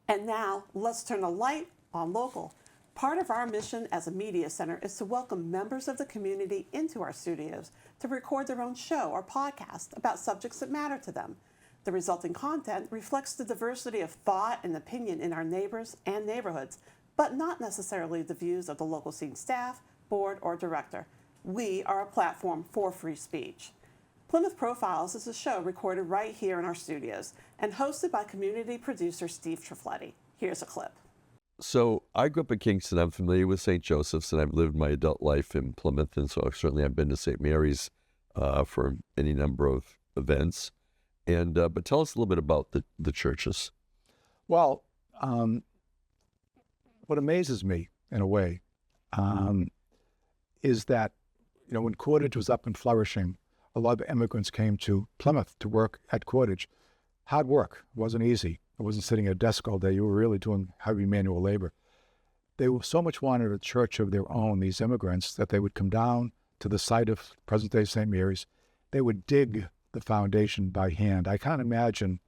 And now, let's turn the light on local. Part of our mission as a media center is to welcome members of the community into our studios to record their own show or podcast about subjects that matter to them. The resulting content reflects the diversity of thought and opinion in our neighbors and neighborhoods, but not necessarily the views of the local scene staff, board, or director. We are a platform for free speech. Plymouth Profiles is a show recorded right here in our studios and hosted by community producer Steve Trifletti. Here's a clip. So I grew up in Kingston. I'm familiar with St. Joseph's, and I've lived my adult life in Plymouth, and so certainly I've been to St. Mary's for any number of events. And but tell us a little bit about the churches. Well, what amazes me in a way is that, you know, when Cordage was up and flourishing, a lot of immigrants came to Plymouth to work at Cordage. Hard work. It wasn't easy. It wasn't sitting at a desk all day. You were really doing heavy manual labor. They were so much wanted a church of their own, these immigrants, that they would come down to the site of present-day St. Mary's. They would dig the foundation by hand. I can't imagine,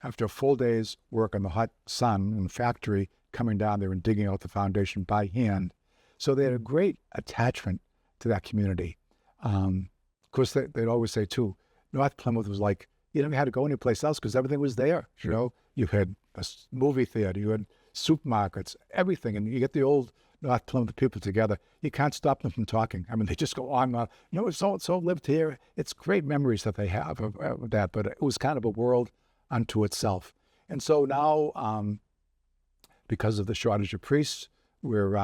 after a full day's work in the hot sun in the factory, coming down there and digging out the foundation by hand. So they had a great attachment to that community. Of course, they'd always say, too, North Plymouth was like, you never had to go anyplace else because everything was there. Sure. You know, you had a movie theater, you had supermarkets, everything. And you get the old North Plymouth people together. You can't stop them from talking. I mean, they just go on and on. You know, so-and-so lived here. It's great memories that they have of that, but it was kind of a world unto itself. And so now, because of the shortage of priests, we're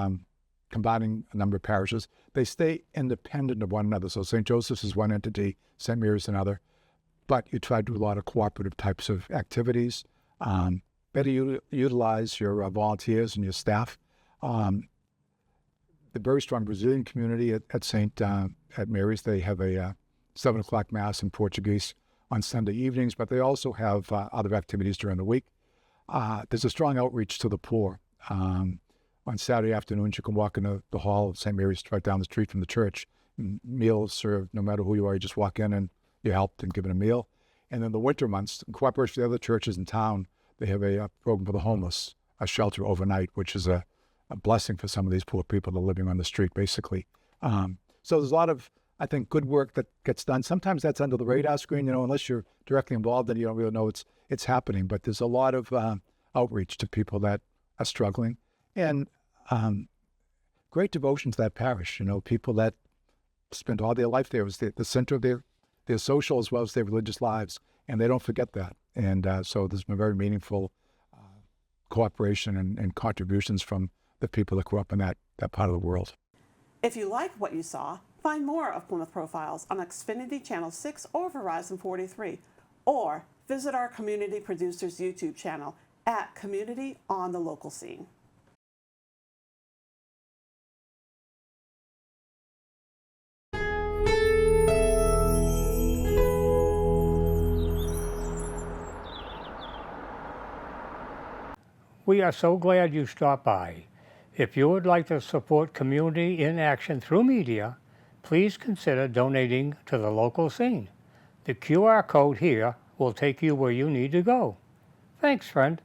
combining a number of parishes. They stay independent of one another. So St. Joseph's is one entity, St. Mary's another. But you try to do a lot of cooperative types of activities, better utilize your volunteers and your staff. The very strong Brazilian community at Mary's, they have a 7 o'clock Mass in Portuguese on Sunday evenings, but they also have other activities during the week. There's a strong outreach to the poor. On Saturday afternoons, you can walk into the hall of St. Mary's right down the street from the church. Meals served, no matter who you are, you just walk in and you're helped and given a meal. And then the winter months, in cooperation with the other churches in town, they have a program for the homeless, a shelter overnight, which is a blessing for some of these poor people that are living on the street, basically. So there's a lot of, I think, good work that gets done. Sometimes that's under the radar screen, you know, unless you're directly involved, then you don't really know it's happening. But there's a lot of outreach to people that are struggling. And great devotion to that parish, you know, people that spend all their life there. It was the center of their social as well as their religious lives, and they don't forget that. And so there's been very meaningful cooperation and contributions from the people that grew up in that part of the world. If you like what you saw, find more of Plymouth Profiles on Xfinity Channel 6 or Verizon 43, or visit our community producers YouTube channel at Community on the Local Scene. We are so glad you stopped by. If you would like to support community in action through media, please consider donating to the local scene. The QR code here will take you where you need to go. Thanks, friend.